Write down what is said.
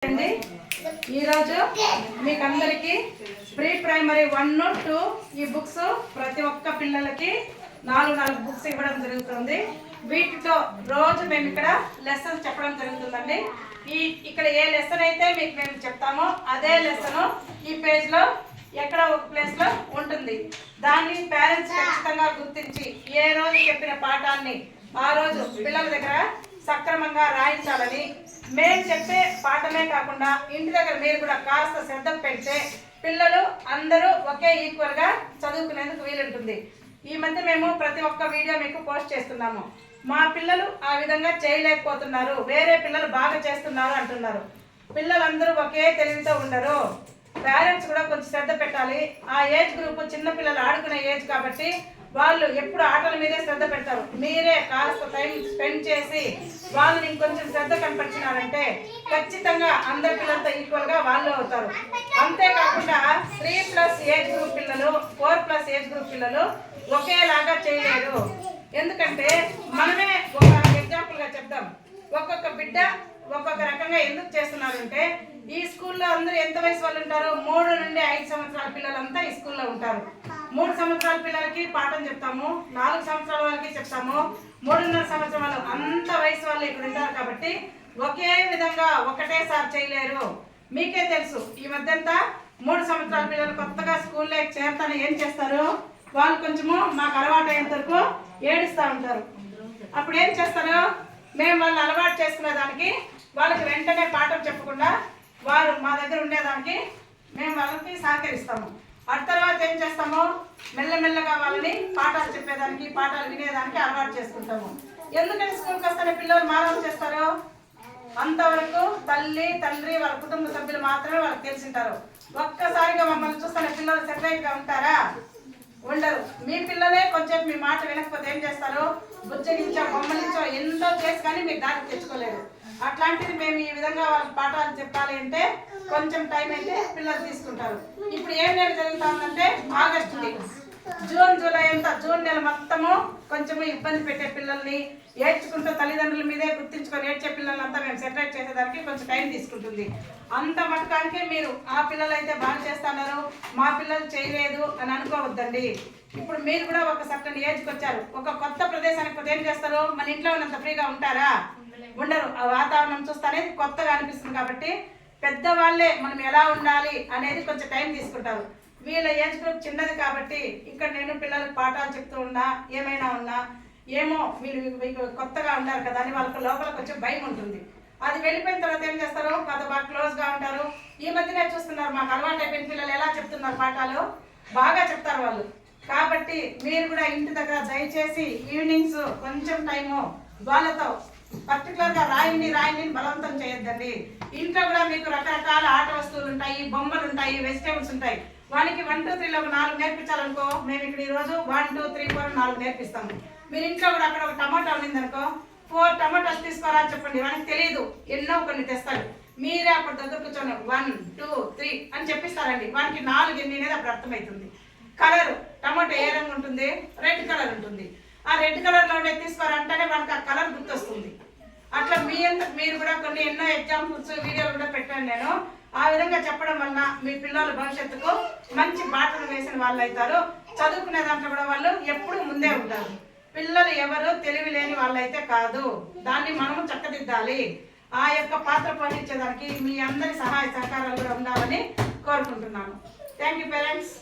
ఈరోజు మీకు అందరికి ప్రీ ప్రైమరీ 1, 2 ఈ బుక్స్ ప్రతి ఒక్క పిల్లలకి 4 బుక్స్ ఇవ్వడం జరుగుతుంది. వీటితో రోజు మేము ఇక్కడ లెసన్స్ చెప్పడం జరుగుతుందండి. ఇక్కడ ఏ లెసన్ అయితే మీకు మేము చెప్తామో అదే లెసన్ ఈ పేజ్లో ఎక్కడ ఒక ప్లేస్లో ఉంటుంది. దాన్ని పేరెంట్స్ ఖచ్చితంగా గుర్తించి ఏ రోజు చెప్పిన పాఠాన్ని ఆ రోజు పిల్లల దగ్గర సక్రమంగా రాయించాలని, మేము చెప్పే పాఠమే కాకుండా ఇంటి దగ్గర మీరు కూడా కాస్త శ్రద్ధ పెడితే పిల్లలు అందరూ ఒకే ఈక్వల్గా చదువుకునేందుకు వీలుంటుంది. ఈ మధ్య మేము ప్రతి ఒక్క వీడియో మీకు పోస్ట్ చేస్తున్నాము. మా పిల్లలు ఆ విధంగా చేయలేకపోతున్నారు, వేరే పిల్లలు బాగా చేస్తున్నారు అంటున్నారు. పిల్లలందరూ ఒకే తెలివితో ఉండరు. పేరెంట్స్ కూడా కొంచెం శ్రద్ధ పెట్టాలి. ఆ ఏజ్ గ్రూప్ చిన్న పిల్లలు ఆడుకునే ఏజ్ కాబట్టి వాళ్ళు ఎప్పుడు ఆటల మీదే శ్రద్ధ పెడతారు. మీరే కాస్త టైం స్పెండ్ చేసి వాళ్ళని ఇంకొంచెం శ్రద్ధ కనపరిచినారంటే ఖచ్చితంగా అందరి పిల్లలతో ఈక్వల్గా వాళ్ళు అవుతారు. అంతేకాకుండా 3+ ఏజ్ గ్రూప్ పిల్లలు, 4+ ఏజ్ గ్రూప్ పిల్లలు ఒకేలాగా చేయలేరు. ఎందుకంటే మనమే ఒక ఎగ్జాంపుల్గా చెప్దాం. ఒక్కొక్క బిడ్డ ఒక్కొక్క రకంగా ఎందుకు చేస్తున్నారంటే ఈ స్కూల్లో అందరూ ఎంత వయసు వాళ్ళు ఉంటారు? 3 నుండి 5 సంవత్సరాల పిల్లలంతా ఈ స్కూల్లో ఉంటారు. 3 సంవత్సరాల పిల్లలకి పాఠం చెప్తాము, 4 సంవత్సరాల వాళ్ళకి చెప్తాము, 3.5 సంవత్సరం వాళ్ళు అంత వయసు వాళ్ళు ఇక్కడ ఉంటారు. కాబట్టి ఒకే విధంగా ఒకటేసారి చేయలేరు. మీకే తెలుసు, ఈ మధ్యంతా 3 సంవత్సరాల పిల్లలు కొత్తగా స్కూల్లో చేరుతాను ఏం చేస్తారు? వాళ్ళు కొంచెము మాకు అలవాటు అయ్యేంత వరకు ఏడుస్తూ ఉంటారు. అప్పుడు ఏం చేస్తారు? మేము వాళ్ళు అలవాటు చేసుకునే దానికి వాళ్ళకి వెంటనే పాఠం చెప్పకుండా వారు మా దగ్గర ఉండేదానికి మేము వాళ్ళకి సహకరిస్తాము. ఆ తర్వాత ఏం చేస్తాము? మెల్లమెల్లగా వాళ్ళని పాఠాలు చెప్పేదానికి, పాఠాలు వినేదానికి అలవాటు చేసుకుంటాము. ఎందుకంటే స్కూల్కి వస్తేనే పిల్లలు మారం చేస్తారు. అంతవరకు తల్లి, తండ్రి, వాళ్ళ కుటుంబ సభ్యులు మాత్రమే వాళ్ళకి తెలిసింటారు. ఒక్కసారిగా మమ్మల్ని చూస్తేనే పిల్లలు సెపరేట్గా ఉంటారా? ఉండరు. మీ పిల్లలే కొంచెం మీ మాట వినకపోతే ఏం చేస్తారు? బుజ్జగించో, బొమ్మలించో ఎంతో చేసి కానీ మీరు దానికి తెచ్చుకోలేరు. అట్లాంటిది మేము ఈ విధంగా వాళ్ళకి పాఠాలు చెప్పాలి అంటే కొంచెం టైం అయితే పిల్లలు తీసుకుంటారు. ఇప్పుడు ఏం నెల జరుగుతుందంటే ఆగస్టుది, జూన్, జూలై అంతా జూన్ నెల మొత్తము కొంచెము ఇబ్బంది పెట్టే పిల్లల్ని ఏడ్చుకుంటూ తల్లిదండ్రుల మీదే గుర్తించుకొని ఏడ్చే పిల్లలంతా మేము సెపరేట్ చేసేదానికి కొంచెం టైం తీసుకుంటుంది. అంత మటుకానికే మీరు ఆ పిల్లలు అయితే బాగా చేస్తున్నారు, మా పిల్లలు చేయలేదు అని అనుకోవద్దండి. ఇప్పుడు మీరు కూడా ఒక సర్టన్ ఏజ్కి వచ్చారు. ఒక కొత్త ప్రదేశానికి పోతే ఏం చేస్తారు? మన ఇంట్లో ఉన్నంత ఫ్రీగా ఉంటారా? ఉండరు. ఆ వాతావరణం చూస్తేనే కొత్తగా అనిపిస్తుంది. కాబట్టి పెద్దవాళ్ళే మనం ఎలా ఉండాలి అనేది కొంచెం టైం తీసుకుంటారు. వీళ్ళ ఏజ్ గ్రూప్ చిన్నది కాబట్టి ఇక్కడ నేను పిల్లలకు పాఠాలు చెప్తూ ఉన్నా, ఏమైనా ఉన్నా ఏమో వీళ్ళు మీకు కొత్తగా ఉన్నారు కదా అని వాళ్ళకి లోపల కొంచెం భయం ఉంటుంది. అది వెళ్ళిపోయిన తర్వాత ఏం చేస్తారు? కొంత బాగా క్లోజ్గా ఉంటారు. ఈ మధ్యనే చూస్తున్నారు, మాకు అలవాటు అయిపోయిన పిల్లలు ఎలా చెప్తున్నారు పాఠాలు, బాగా చెప్తారు వాళ్ళు. కాబట్టి మీరు కూడా ఇంటి దగ్గర దయచేసి ఈవినింగ్స్ కొంచెం టైము వాళ్ళతో పర్టికులర్గా రాయండి బలవంతం చేయొద్దండి. ఇంట్లో కూడా మీకు రకరకాల ఆట వస్తువులు ఉంటాయి, బొమ్మలు ఉంటాయి, వెజిటేబుల్స్ ఉంటాయి. వానికి 1, 2, 3లో 4 నేర్పించాలనుకో, మేము ఇక్కడ ఈరోజు 1, 2, 3, 4 4 నేర్పిస్తాము. మీరు ఇంట్లో కూడా అక్కడ ఒక టమాటా ఉండిందనుకో, 4 టమాటాలు తీసుకోరా చెప్పండి. వానికి తెలియదు, ఎన్నో కొన్ని తెస్తాడు. మీరే అప్పుడు దగ్గర కూర్చొని 1, 2, 3 అని చెప్పిస్తారండి. వానికి 4 ఎన్ని అనేది అప్పుడు అర్థమవుతుంది. కలరు టమాటో ఏ రంగు ఉంటుంది? రెడ్ కలర్ ఉంటుంది. ఆ రెడ్ కలర్లో ఉండే తీసుకోరంటేనే మనకు ఆ కలర్ గుర్తొస్తుంది. అట్లా మీరు కూడా కొన్ని ఎన్నో ఎగ్జాంపుల్స్ వీడియోలు కూడా పెట్టాను నేను. ఆ విధంగా చెప్పడం వలన మీ పిల్లల భవిష్యత్తుకు మంచి బాటలు వేసిన వాళ్ళు అవుతారు. చదువుకునే దాంట్లో కూడా వాళ్ళు ఎప్పుడు ముందే ఉంటారు. పిల్లలు ఎవరు తెలివి లేని వాళ్ళైతే కాదు, దాన్ని మనము చక్కదిద్దాలి. ఆ యొక్క పాత్ర పోషించేదానికి మీ అందరి సహాయ సహకారాలు కూడా ఉండాలని కోరుకుంటున్నాను. Thank you parents.